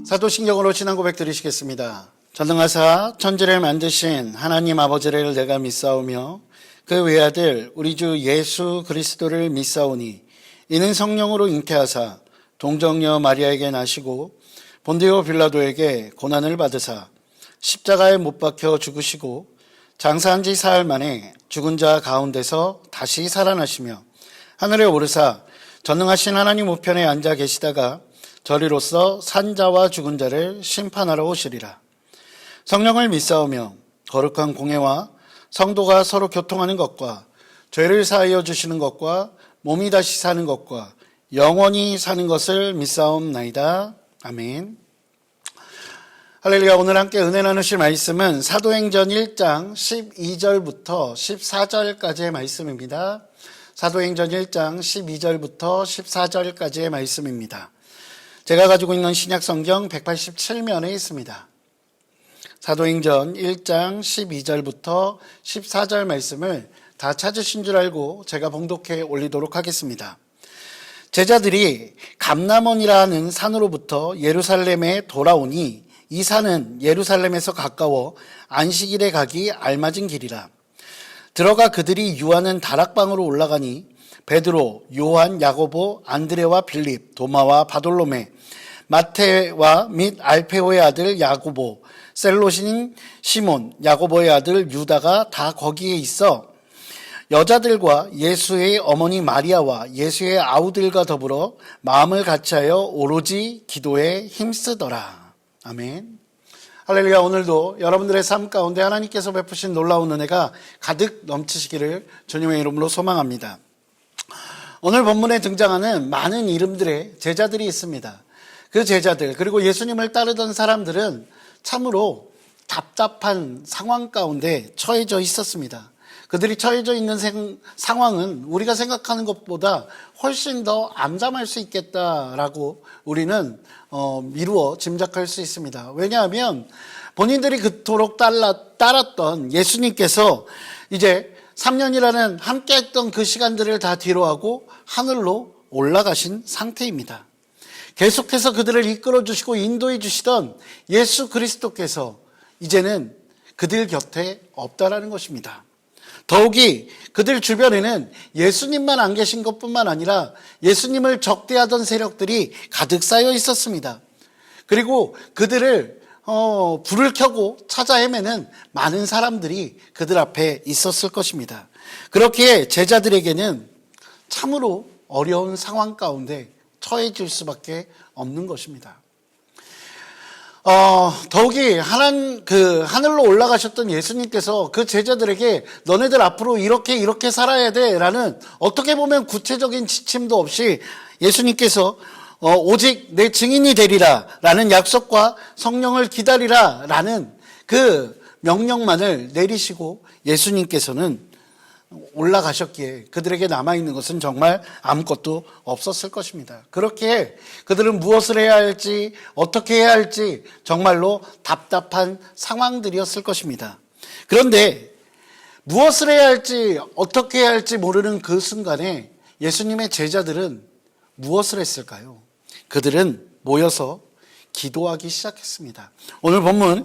사도신경으로 신앙 고백 드리시겠습니다. 전능하사 천지를 만드신 하나님 아버지를 내가 믿사오며 그 외아들 우리 주 예수 그리스도를 믿사오니 이는 성령으로 잉태하사 동정녀 마리아에게 나시고 본디오 빌라도에게 고난을 받으사 십자가에 못 박혀 죽으시고 장사한 지 사흘 만에 죽은 자 가운데서 다시 살아나시며 하늘에 오르사 전능하신 하나님 우편에 앉아 계시다가 저리로서 산 자와 죽은 자를 심판하러 오시리라. 성령을 믿사오며 거룩한 공회와 성도가 서로 교통하는 것과 죄를 사하여 주시는 것과 몸이 다시 사는 것과 영원히 사는 것을 믿사옵나이다. 아멘. 할렐루야. 오늘 함께 은혜 나누실 말씀은 사도행전 1장 12절부터 14절까지의 말씀입니다. 사도행전 1장 12절부터 14절까지의 말씀입니다. 제가 가지고 있는 신약성경 187면에 있습니다. 사도행전 1장 12절부터 14절 말씀을 다 찾으신 줄 알고 제가 봉독해 올리도록 하겠습니다. 제자들이 감람원이라는 산으로부터 예루살렘에 돌아오니 이 산은 예루살렘에서 가까워 안식일에 가기 알맞은 길이라. 들어가 그들이 유하는 다락방으로 올라가니 베드로, 요한, 야고보, 안드레와 빌립, 도마와 바돌로메, 마테와 및 알페오의 아들 야고보, 셀롯인 시몬, 야고보의 아들 유다가 다 거기에 있어 여자들과 예수의 어머니 마리아와 예수의 아우들과 더불어 마음을 같이하여 오로지 기도에 힘쓰더라. 아멘. 할렐루야. 오늘도 여러분들의 삶 가운데 하나님께서 베푸신 놀라운 은혜가 가득 넘치시기를 주님의 이름으로 소망합니다. 오늘 본문에 등장하는 많은 이름들의 제자들이 있습니다. 그 제자들 그리고 예수님을 따르던 사람들은 참으로 답답한 상황 가운데 처해져 있었습니다. 그들이 처해져 있는 상황은 우리가 생각하는 것보다 훨씬 더 암담할 수 있겠다라고 우리는 미루어 짐작할 수 있습니다. 왜냐하면 본인들이 그토록 따랐던 예수님께서 이제 3년이라는 함께했던 그 시간들을 다 뒤로하고 하늘로 올라가신 상태입니다. 계속해서 그들을 이끌어 주시고 인도해 주시던 예수 그리스도께서 이제는 그들 곁에 없다라는 것입니다. 더욱이 그들 주변에는 예수님만 안 계신 것뿐만 아니라 예수님을 적대하던 세력들이 가득 쌓여 있었습니다. 그리고 그들을 불을 켜고 찾아 헤매는 많은 사람들이 그들 앞에 있었을 것입니다. 그렇기에 제자들에게는 참으로 어려운 상황 가운데 처해질 수밖에 없는 것입니다. 더욱이 하늘로 올라가셨던 예수님께서 그 제자들에게 너네들 앞으로 이렇게 살아야 돼 라는 어떻게 보면 구체적인 지침도 없이 예수님께서 오직 내 증인이 되리라 라는 약속과 성령을 기다리라 라는 그 명령만을 내리시고 예수님께서는 올라가셨기에 그들에게 남아있는 것은 정말 아무것도 없었을 것입니다. 그렇기에 그들은 무엇을 해야 할지 어떻게 해야 할지 정말로 답답한 상황들이었을 것입니다. 그런데 무엇을 해야 할지 어떻게 해야 할지 모르는 그 순간에 예수님의 제자들은 무엇을 했을까요? 그들은 모여서 기도하기 시작했습니다. 오늘 본문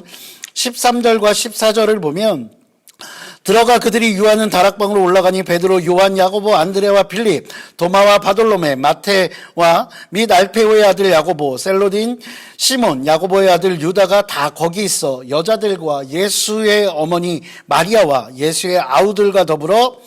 13절과 14절을 보면 들어가 그들이 유하는 다락방으로 올라가니 베드로, 요한, 야고보, 안드레와 빌립, 도마와 바돌로메, 마테와 및 알페오의 아들 야고보, 셀롯인 시몬, 야고보의 아들 유다가 다 거기 있어 여자들과 예수의 어머니 마리아와 예수의 아우들과 더불어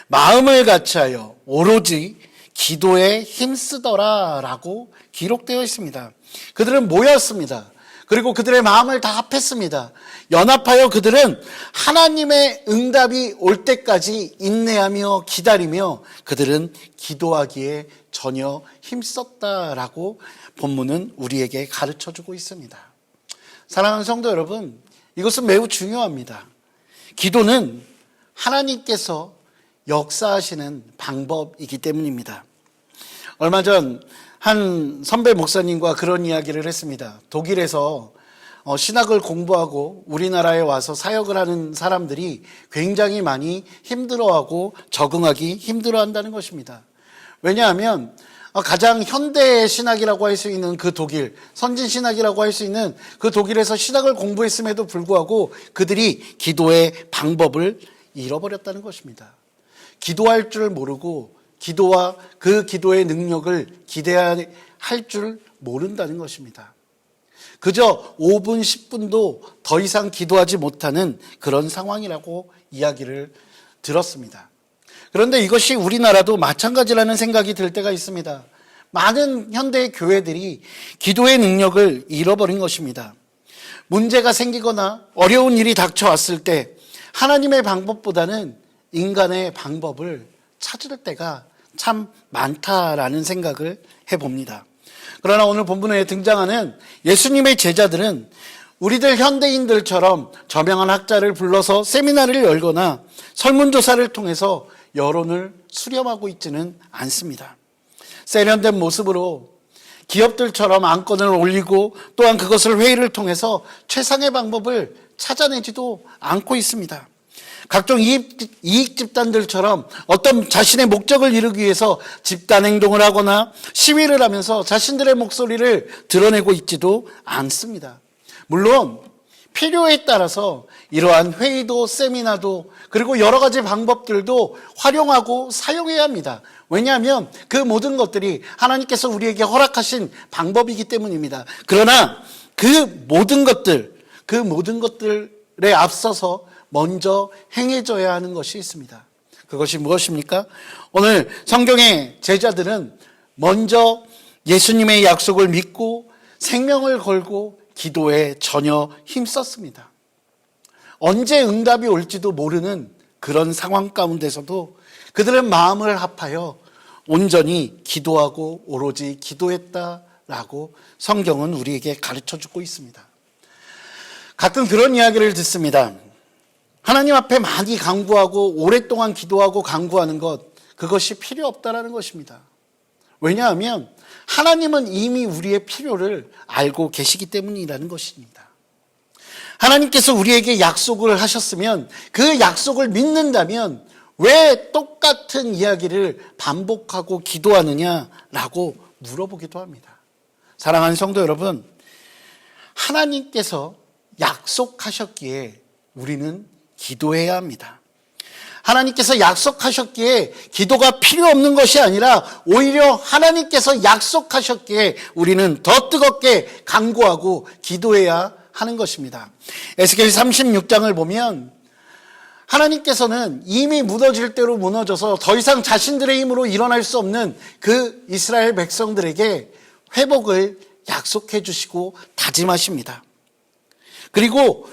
마음을 같이하여 오로지 기도에 힘쓰더라 라고 기록되어 있습니다. 그들은 모였습니다. 그리고 그들의 마음을 다 합했습니다. 연합하여 그들은 하나님의 응답이 올 때까지 인내하며 기다리며 그들은 기도하기에 전혀 힘썼다라고 본문은 우리에게 가르쳐주고 있습니다. 사랑하는 성도 여러분, 이것은 매우 중요합니다. 기도는 하나님께서 역사하시는 방법이기 때문입니다. 얼마 전 한 선배 목사님과 그런 이야기를 했습니다. 독일에서 신학을 공부하고 우리나라에 와서 사역을 하는 사람들이 굉장히 많이 힘들어하고 적응하기 힘들어한다는 것입니다. 왜냐하면 가장 현대 신학이라고 할 수 있는 그 독일, 선진 신학이라고 할 수 있는 그 독일에서 신학을 공부했음에도 불구하고 그들이 기도의 방법을 잃어버렸다는 것입니다. 기도할 줄 모르고 기도와 그 기도의 능력을 기대할 줄 모른다는 것입니다. 그저 5분, 10분도 더 이상 기도하지 못하는 그런 상황이라고 이야기를 들었습니다. 그런데 이것이 우리나라도 마찬가지라는 생각이 들 때가 있습니다. 많은 현대 교회들이 기도의 능력을 잃어버린 것입니다. 문제가 생기거나 어려운 일이 닥쳐왔을 때 하나님의 방법보다는 인간의 방법을 찾을 때가 참 많다라는 생각을 해봅니다. 그러나 오늘 본문에 등장하는 예수님의 제자들은 우리들 현대인들처럼 저명한 학자를 불러서 세미나를 열거나 설문조사를 통해서 여론을 수렴하고 있지는 않습니다. 세련된 모습으로 기업들처럼 안건을 올리고 또한 그것을 회의를 통해서 최상의 방법을 찾아내지도 않고 있습니다. 각종 이익 집단들처럼 어떤 자신의 목적을 이루기 위해서 집단 행동을 하거나 시위를 하면서 자신들의 목소리를 드러내고 있지도 않습니다. 물론 필요에 따라서 이러한 회의도 세미나도 그리고 여러 가지 방법들도 활용하고 사용해야 합니다. 왜냐하면 그 모든 것들이 하나님께서 우리에게 허락하신 방법이기 때문입니다. 그러나 그 모든 것들에 앞서서 먼저 행해져야 하는 것이 있습니다. 그것이 무엇입니까? 오늘 성경의 제자들은 먼저 예수님의 약속을 믿고 생명을 걸고 기도에 전혀 힘썼습니다. 언제 응답이 올지도 모르는 그런 상황 가운데서도 그들은 마음을 합하여 온전히 기도하고 오로지 기도했다라고 성경은 우리에게 가르쳐주고 있습니다. 가끔 그런 이야기를 듣습니다. 하나님 앞에 많이 간구하고 오랫동안 기도하고 간구하는 것, 그것이 필요 없다라는 것입니다. 왜냐하면 하나님은 이미 우리의 필요를 알고 계시기 때문이라는 것입니다. 하나님께서 우리에게 약속을 하셨으면 그 약속을 믿는다면 왜 똑같은 이야기를 반복하고 기도하느냐라고 물어보기도 합니다. 사랑하는 성도 여러분, 하나님께서 약속하셨기에 우리는 기도해야 합니다. 하나님께서 약속하셨기에 기도가 필요 없는 것이 아니라 오히려 하나님께서 약속하셨기에 우리는 더 뜨겁게 간구하고 기도해야 하는 것입니다. 에스겔 36장을 보면 하나님께서는 이미 무너질 대로 무너져서 더 이상 자신들의 힘으로 일어날 수 없는 그 이스라엘 백성들에게 회복을 약속해 주시고 다짐하십니다. 그리고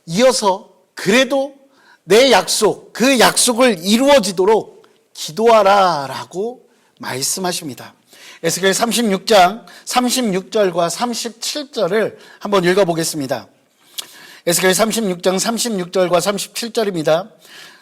이어서 그래도 내 약속, 그 약속을 이루어지도록 기도하라라고 말씀하십니다. 에스겔 36장 36절과 37절을 한번 읽어보겠습니다. 에스겔 36장 36절과 37절입니다.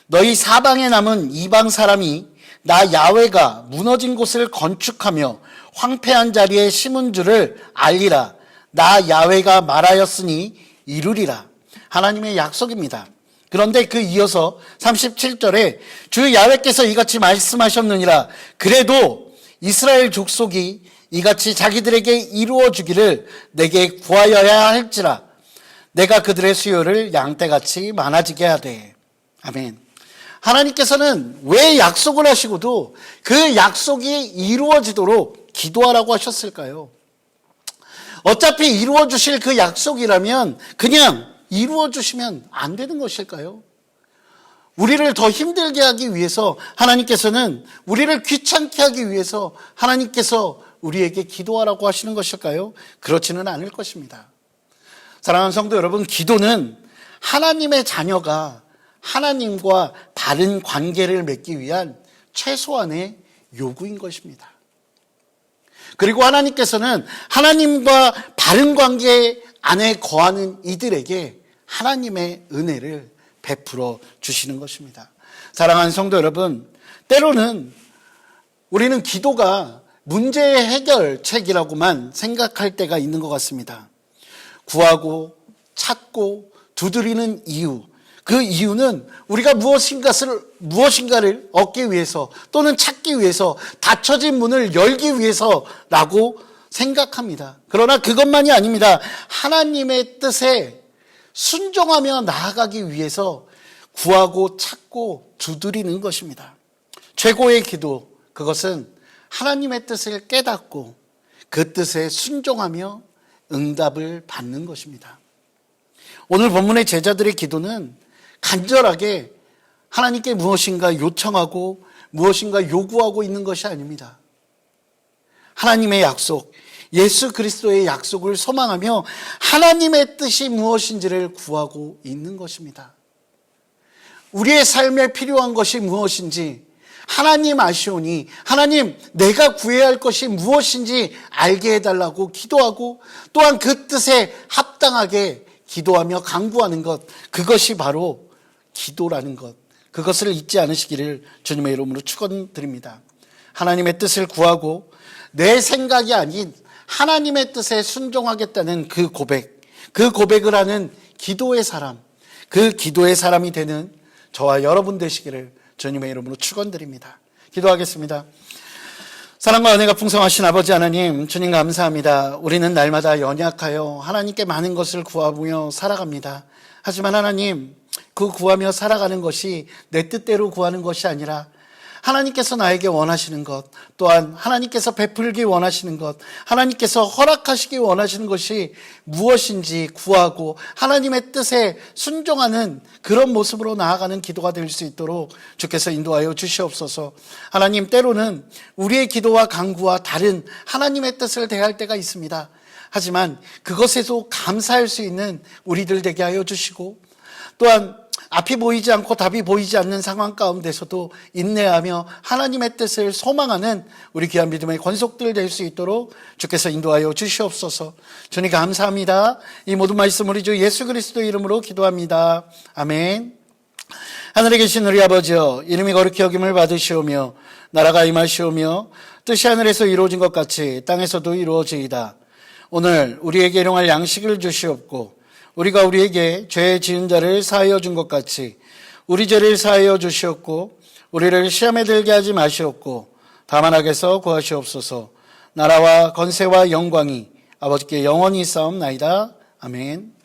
너희 사방에 남은 이방 사람이 나 야훼가 무너진 곳을 건축하며 황폐한 자리에 심은 줄을 알리라. 나 야훼가 말하였으니 이루리라. 하나님의 약속입니다. 그런데 그 이어서 37절에 주 야훼께서 이같이 말씀하셨느니라. 그래도 이스라엘 족속이 이같이 자기들에게 이루어 주기를 내게 구하여야 할지라. 내가 그들의 수요를 양떼같이 많아지게 하되. 아멘. 하나님께서는 왜 약속을 하시고도 그 약속이 이루어지도록 기도하라고 하셨을까요? 어차피 이루어 주실 그 약속이라면 그냥 이루어 주시면 안 되는 것일까요? 우리를 더 힘들게 하기 위해서 하나님께서는 우리를 귀찮게 하기 위해서 하나님께서 우리에게 기도하라고 하시는 것일까요? 그렇지는 않을 것입니다. 사랑하는 성도 여러분, 기도는 하나님의 자녀가 하나님과 바른 관계를 맺기 위한 최소한의 요구인 것입니다. 그리고 하나님께서는 하나님과 바른 관계 안에 거하는 이들에게 하나님의 은혜를 베풀어 주시는 것입니다. 사랑하는 성도 여러분, 때로는 우리는 기도가 문제의 해결책이라고만 생각할 때가 있는 것 같습니다. 구하고 찾고 두드리는 이유, 그 이유는 우리가 무엇인가를 얻기 위해서 또는 찾기 위해서 닫혀진 문을 열기 위해서라고 생각합니다. 그러나 그것만이 아닙니다. 하나님의 뜻에 순종하며 나아가기 위해서 구하고 찾고 두드리는 것입니다. 최고의 기도, 그것은 하나님의 뜻을 깨닫고 그 뜻에 순종하며 응답을 받는 것입니다. 오늘 본문의 제자들의 기도는 간절하게 하나님께 무엇인가 요청하고 무엇인가 요구하고 있는 것이 아닙니다. 하나님의 약속, 예수 그리스도의 약속을 소망하며 하나님의 뜻이 무엇인지를 구하고 있는 것입니다. 우리의 삶에 필요한 것이 무엇인지 하나님 아시오니, 하나님 내가 구해야 할 것이 무엇인지 알게 해달라고 기도하고 또한 그 뜻에 합당하게 기도하며 간구하는 것, 그것이 바로 기도라는 것, 그것을 잊지 않으시기를 주님의 이름으로 축원드립니다. 하나님의 뜻을 구하고 내 생각이 아닌 하나님의 뜻에 순종하겠다는 그 고백, 그 고백을 하는 기도의 사람, 그 기도의 사람이 되는 저와 여러분 되시기를 주님의 이름으로 축원드립니다. 기도하겠습니다. 사랑과 은혜가 풍성하신 아버지 하나님, 주님 감사합니다. 우리는 날마다 연약하여 하나님께 많은 것을 구하며 살아갑니다. 하지만 하나님, 그 구하며 살아가는 것이 내 뜻대로 구하는 것이 아니라 하나님께서 나에게 원하시는 것, 또한 하나님께서 베풀기 원하시는 것, 하나님께서 허락하시기 원하시는 것이 무엇인지 구하고 하나님의 뜻에 순종하는 그런 모습으로 나아가는 기도가 될 수 있도록 주께서 인도하여 주시옵소서. 하나님, 때로는 우리의 기도와 간구와 다른 하나님의 뜻을 대할 때가 있습니다. 하지만 그것에도 감사할 수 있는 우리들 되게 하여 주시고, 또한 앞이 보이지 않고 답이 보이지 않는 상황 가운데서도 인내하며 하나님의 뜻을 소망하는 우리 귀한 믿음의 권속들 될 수 있도록 주께서 인도하여 주시옵소서. 주님 감사합니다. 이 모든 말씀 우리 주 예수 그리스도 이름으로 기도합니다. 아멘. 하늘에 계신 우리 아버지여, 이름이 거룩히 여김을 받으시오며 나라가 임하시오며 뜻이 하늘에서 이루어진 것 같이 땅에서도 이루어지이다. 오늘 우리에게 일용할 양식을 주시옵고 우리가 우리에게 죄 지은 자를 사하여 준 것 같이 우리 죄를 사하여 주시옵고 우리를 시험에 들게 하지 마시옵고 다만 악에서 구하시옵소서. 나라와 권세와 영광이 아버지께 영원히 있사옵나이다. 아멘.